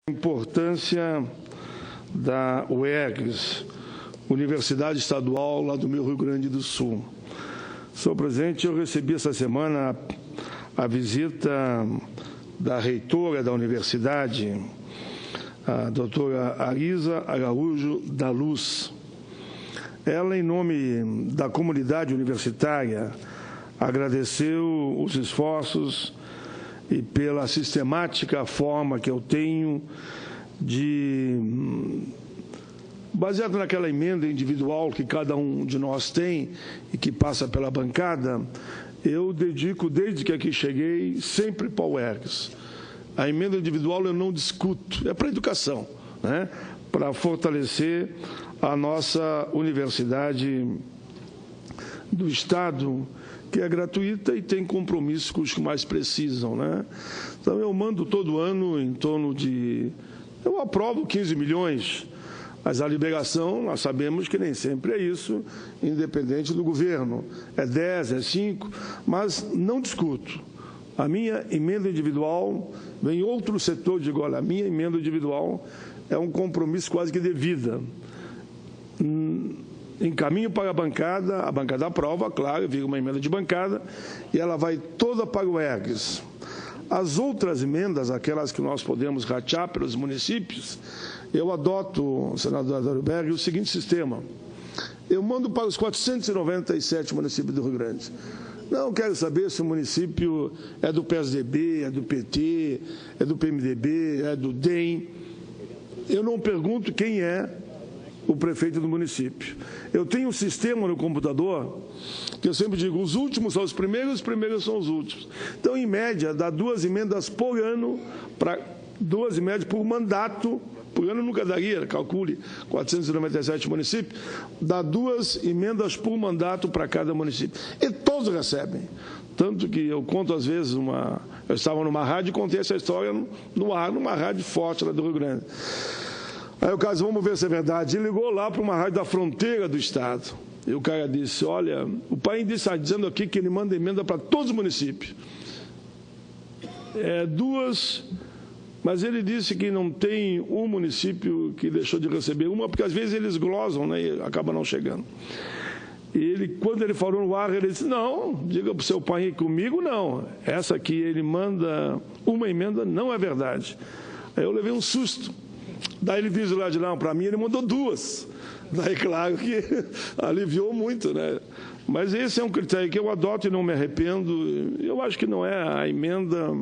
Importância da UERGS, Universidade Estadual lá do meu Rio Grande do Sul. Senhor presidente, eu recebi essa semana a visita da reitora da universidade, a doutora Arisa Araújo da Luz. Ela, em nome da comunidade universitária, agradeceu os esforços e pela sistemática forma que eu tenho de, baseado naquela emenda individual que cada um de nós tem e que passa pela bancada, eu dedico, desde que aqui cheguei, sempre para o UERGS. A emenda individual eu não discuto, é para a educação, né? Para fortalecer a nossa universidade do Estado, que é gratuita e tem compromisso com os que mais precisam, né? Então, eu mando todo ano em torno de... Eu aprovo 15 milhões, mas a liberação, nós sabemos que nem sempre é isso, independente do governo. É 10, é 5, mas não discuto. A minha emenda individual, vem outro setor, digo, olha, a minha emenda individual é um compromisso quase que de vida. Encaminho para a bancada aprova, claro, vira uma emenda de bancada, e ela vai toda para o UERGS. As outras emendas, aquelas que nós podemos ratear pelos municípios, eu adoto, senador Adalberto, o seguinte sistema. Eu mando para os 497 municípios do Rio Grande. Não quero saber se o município é do PSDB, é do PT, é do PMDB, é do DEM. Eu não pergunto quem é o prefeito do município. Eu tenho um sistema no computador que eu sempre digo, os últimos são os primeiros são os últimos. Então, em média, dá 2 emendas por ano, 2 emendas por mandato, por ano nunca daria, calcule 497 municípios, dá 2 emendas por mandato para cada município. E todos recebem. Tanto que eu conto, às vezes, eu estava numa rádio e contei essa história no ar, numa rádio forte lá do Rio Grande. Aí o cara disse, vamos ver se é verdade. Ele ligou lá para uma rádio da fronteira do estado. E o cara disse, olha, o pai está dizendo aqui que ele manda emenda para todos os municípios. 2, mas ele disse que não tem um município que deixou de receber uma, porque às vezes eles glosam, né, e acaba não chegando. E ele, quando ele falou no ar, ele disse, não, diga para o seu pai comigo, não. Essa aqui ele manda uma emenda, não é verdade. Aí eu levei um susto. Daí ele disse lá de lá para mim, ele mandou 2. Daí, claro que aliviou muito, né? Mas esse é um critério que eu adoto e não me arrependo. Eu acho que não é a emenda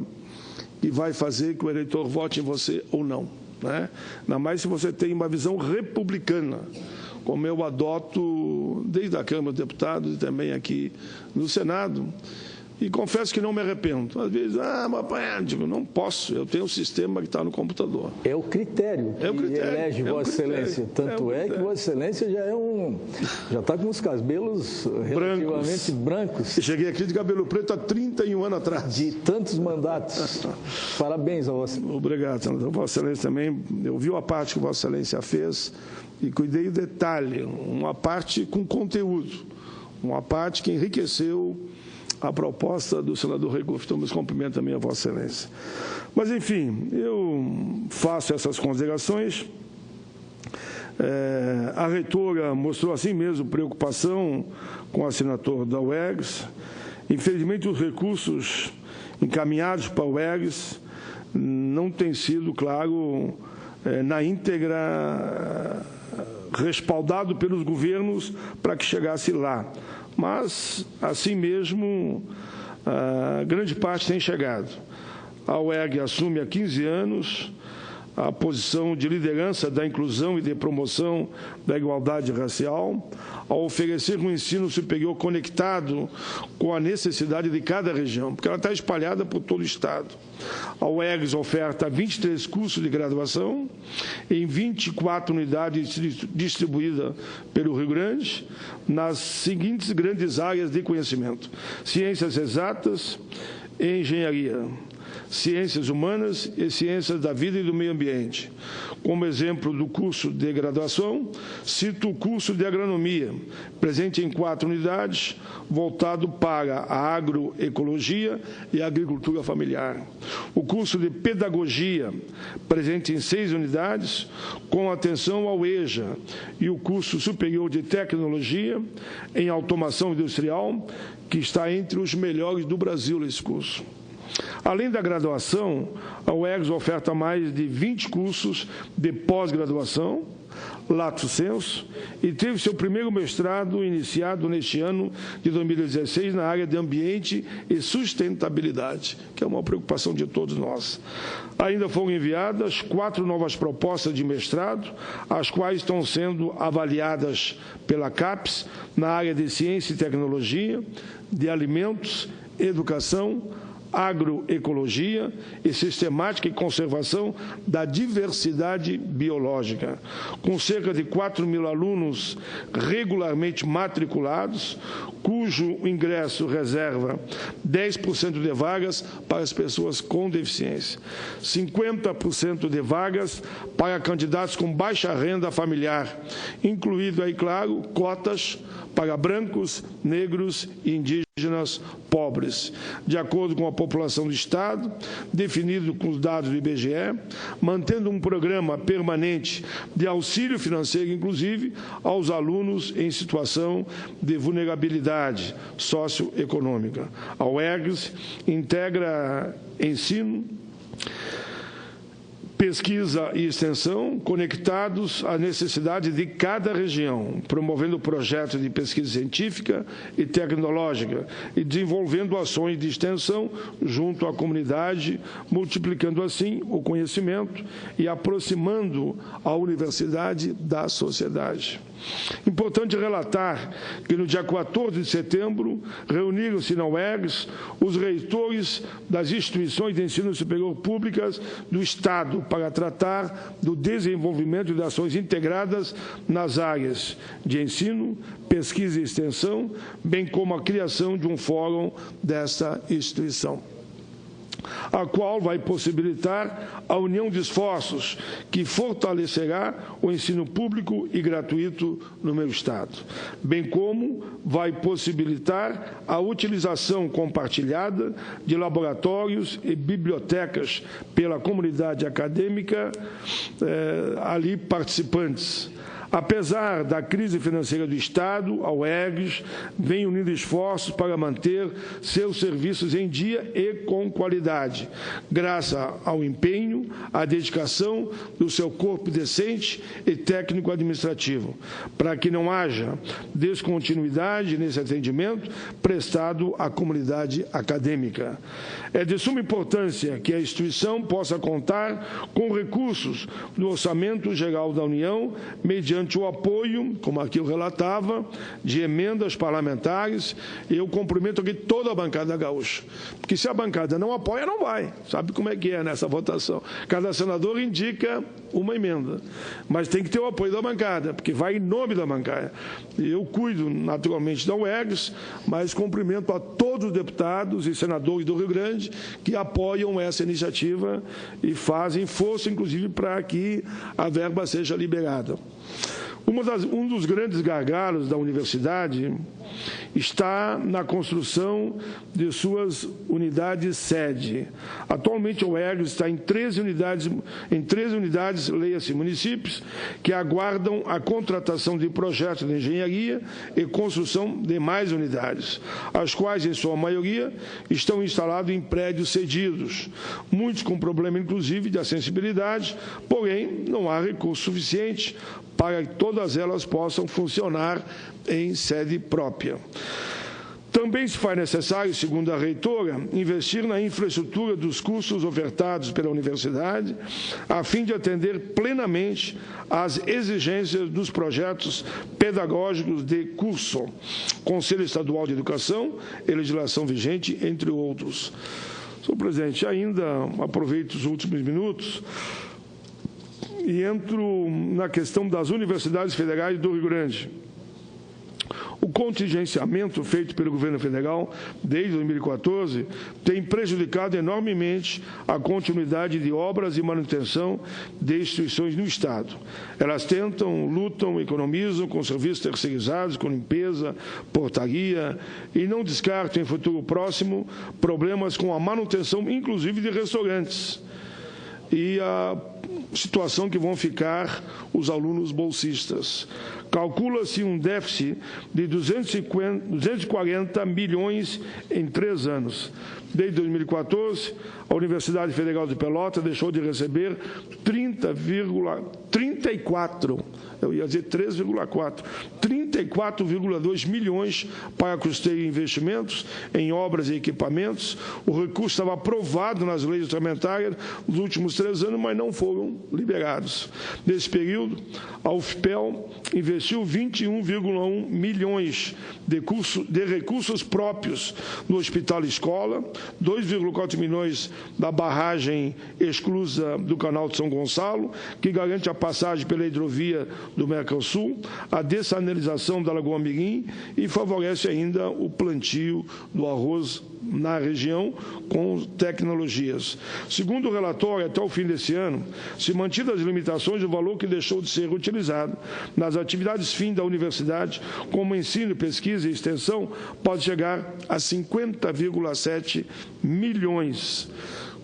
que vai fazer que o eleitor vote em você ou não, né? Ainda mais se você tem uma visão republicana, como eu adoto desde a Câmara dos Deputados e também aqui no Senado. E confesso que não me arrependo. Às vezes, mas digo, não posso, eu tenho um sistema que está no computador. É o critério que elege Vossa Excelência. Tanto é que Vossa Excelência já está com os cabelos relativamente brancos. Eu cheguei aqui de cabelo preto há 31 anos atrás. De tantos mandatos. Parabéns a Vossa Excelência. Obrigado, senador. Vossa Excelência também, eu vi a parte que Vossa Excelência fez e cuidei do detalhe, uma parte com conteúdo, uma parte que enriqueceu a proposta do senador Regufe. Então, meus cumprimentos também a Vossa Excelência. Mas, enfim, eu faço essas considerações. A reitora mostrou assim mesmo preocupação com a assinatura da UERGS. Infelizmente, os recursos encaminhados para a UERGS não têm sido, claro, na íntegra, respaldado pelos governos para que chegasse lá. Mas, assim mesmo, a grande parte tem chegado. A UERGS assume há 15 anos a posição de liderança da inclusão e de promoção da igualdade racial, ao oferecer um ensino superior conectado com a necessidade de cada região, porque ela está espalhada por todo o Estado. A UERGS oferta 23 cursos de graduação em 24 unidades distribuídas pelo Rio Grande, nas seguintes grandes áreas de conhecimento: ciências exatas e engenharia, Ciências Humanas e Ciências da Vida e do Meio Ambiente. Como exemplo do curso de graduação, cito o curso de Agronomia, presente em 4 unidades, voltado para a agroecologia e a agricultura familiar. O curso de Pedagogia, presente em 6 unidades, com atenção ao EJA, e o curso superior de Tecnologia em Automação Industrial, que está entre os melhores do Brasil nesse curso. Além da graduação, a UERGS oferta mais de 20 cursos de pós-graduação, lato sensu, e teve seu primeiro mestrado iniciado neste ano de 2016 na área de ambiente e sustentabilidade, que é uma preocupação de todos nós. Ainda foram enviadas 4 novas propostas de mestrado, as quais estão sendo avaliadas pela CAPES na área de ciência e tecnologia, de alimentos, educação, agroecologia e sistemática e conservação da diversidade biológica. Com cerca de 4.000 alunos regularmente matriculados, cujo ingresso reserva 10% de vagas para as pessoas com deficiência, 50% de vagas para candidatos com baixa renda familiar, incluído aí, claro, cotas para brancos, negros e indígenas pobres, de acordo com a população do Estado, definido com os dados do IBGE, mantendo um programa permanente de auxílio financeiro, inclusive, aos alunos em situação de vulnerabilidade socioeconômica. A UERGS integra ensino, pesquisa e extensão conectados à necessidade de cada região, promovendo projetos de pesquisa científica e tecnológica e desenvolvendo ações de extensão junto à comunidade, multiplicando assim o conhecimento e aproximando a universidade da sociedade. Importante relatar que no dia 14 de setembro reuniram-se na UERGS os reitores das instituições de ensino superior públicas do Estado para tratar do desenvolvimento de ações integradas nas áreas de ensino, pesquisa e extensão, bem como a criação de um fórum desta instituição, a qual vai possibilitar a união de esforços que fortalecerá o ensino público e gratuito no meu Estado, bem como vai possibilitar a utilização compartilhada de laboratórios e bibliotecas pela comunidade acadêmica ali participantes. Apesar da crise financeira do Estado, a UERGS vem unindo esforços para manter seus serviços em dia e com qualidade, graças ao empenho, à dedicação do seu corpo docente e técnico-administrativo, para que não haja descontinuidade nesse atendimento prestado à comunidade acadêmica. É de suma importância que a instituição possa contar com recursos do Orçamento Geral da União, mediante o apoio, como aqui eu relatava, de emendas parlamentares, e eu cumprimento aqui toda a bancada gaúcha. Porque se a bancada não apoia, não vai. Sabe como é que é nessa votação? Cada senador indica uma emenda, mas tem que ter o apoio da bancada, porque vai em nome da bancada. E eu cuido, naturalmente, da UERGS, mas cumprimento a todos os deputados e senadores do Rio Grande que apoiam essa iniciativa e fazem força, inclusive, para que a verba seja liberada. Um dos grandes gargalos da universidade está na construção de suas unidades sede. Atualmente, a UERGS está em 13 unidades, leia-se municípios, que aguardam a contratação de projetos de engenharia e construção de mais unidades, as quais, em sua maioria, estão instalados em prédios cedidos, muitos com problema, inclusive, de acessibilidade, porém, não há recurso suficiente para que todas elas possam funcionar em sede própria. Também se faz necessário, segundo a reitora, investir na infraestrutura dos cursos ofertados pela universidade, a fim de atender plenamente às exigências dos projetos pedagógicos de curso, Conselho Estadual de Educação e legislação vigente, entre outros. Senhor presidente, ainda aproveito os últimos minutos e entro na questão das universidades federais do Rio Grande. O O contingenciamento feito pelo governo federal desde 2014 tem prejudicado enormemente a continuidade de obras e manutenção de instituições no Estado. Elas tentam, lutam, economizam com serviços terceirizados, com limpeza, portaria, e não descartam em futuro próximo problemas com a manutenção, inclusive, de restaurantes. E a situação que vão ficar os alunos bolsistas. Calcula-se um déficit de 240 milhões em 3 anos. Desde 2014, a Universidade Federal de Pelotas deixou de receber 34,2 milhões para custeio e investimentos em obras e equipamentos. O recurso estava aprovado nas leis orçamentárias nos últimos 3 anos, mas não foram liberados. Nesse período, a UFPEL investiu 21,1 milhões de recursos próprios no Hospital Escola, 2,4 milhões da barragem exclusa do Canal de São Gonçalo, que garante a passagem pela hidrovia do Mercosul, a dessalinização da Lagoa Mirim e favorece ainda o plantio do arroz na região com tecnologias. Segundo o relatório, até o fim desse ano, se mantidas as limitações, o valor que deixou de ser utilizado nas atividades fim da universidade, como ensino, pesquisa e extensão, pode chegar a 50,7 milhões.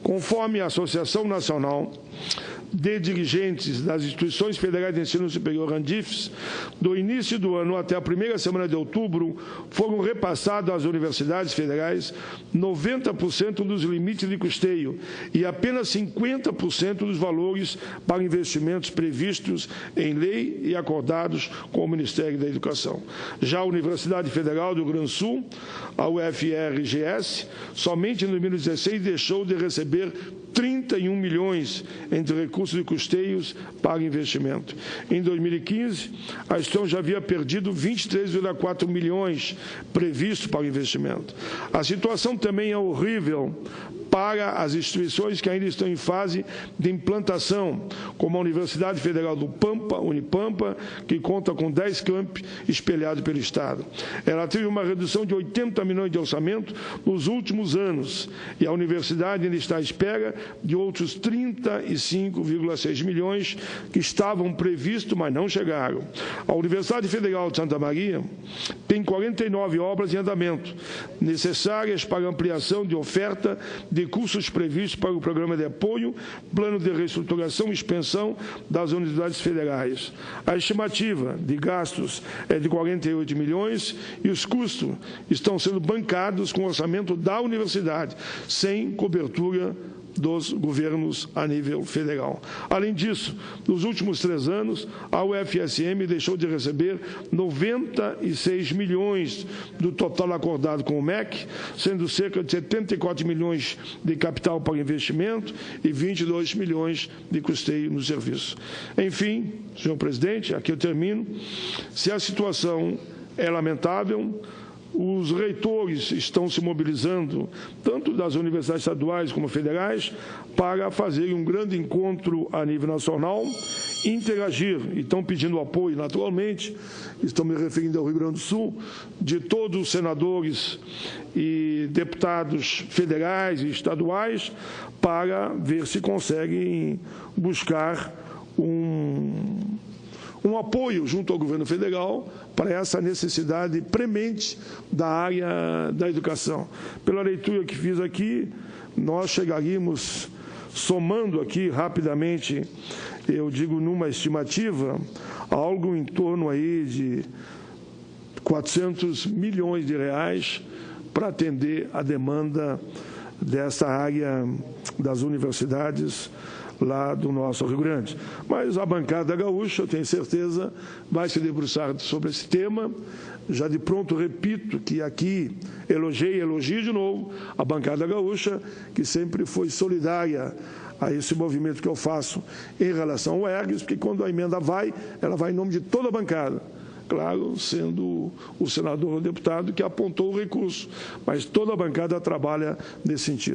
Conforme a Associação Nacional de Dirigentes das Instituições Federais de Ensino Superior, ANDIFES, do início do ano até a primeira semana de outubro, foram repassados às universidades federais 90% dos limites de custeio e apenas 50% dos valores para investimentos previstos em lei e acordados com o Ministério da Educação. Já a Universidade Federal do Rio Grande do Sul, a UFRGS, somente em 2016 deixou de receber 31 milhões entre recursos e custeios para investimento. Em 2015, a instituição já havia perdido 23,4 milhões previstos para investimento. A situação também é horrível para as instituições que ainda estão em fase de implantação, como a Universidade Federal do Pampa, Unipampa, que conta com 10 campi espelhados pelo Estado. Ela teve uma redução de 80 milhões de orçamento nos últimos anos, e a universidade ainda está à espera de outros 35,6 milhões que estavam previstos, mas não chegaram. A Universidade Federal de Santa Maria tem 49 obras em andamento, necessárias para ampliação de oferta de cursos previstos para o programa de apoio, plano de reestruturação e expansão das universidades federais. A estimativa de gastos é de 48 milhões e os custos estão sendo bancados com o orçamento da universidade, sem cobertura dos governos a nível federal. Além disso, nos últimos 3 anos, a UFSM deixou de receber 96 milhões do total acordado com o MEC, sendo cerca de 74 milhões de capital para investimento e 22 milhões de custeio no serviço. Enfim, senhor presidente, aqui eu termino. Se a situação é lamentável, os reitores estão se mobilizando, tanto das universidades estaduais como federais, para fazerem um grande encontro a nível nacional, interagir, e estão pedindo apoio, naturalmente, estou me referindo ao Rio Grande do Sul, de todos os senadores e deputados federais e estaduais, para ver se conseguem buscar um apoio junto ao governo federal para essa necessidade premente da área da educação. Pela leitura que fiz aqui, nós chegaríamos, somando aqui rapidamente, eu digo numa estimativa, algo em torno aí de 400 milhões de reais para atender a demanda dessa área das universidades lá do nosso Rio Grande. Mas a bancada gaúcha, eu tenho certeza, vai se debruçar sobre esse tema. Já de pronto repito que aqui elogio de novo a bancada gaúcha, que sempre foi solidária a esse movimento que eu faço em relação ao ERGS, porque quando a emenda vai, ela vai em nome de toda a bancada. Claro, sendo o senador ou deputado que apontou o recurso, mas toda a bancada trabalha nesse sentido.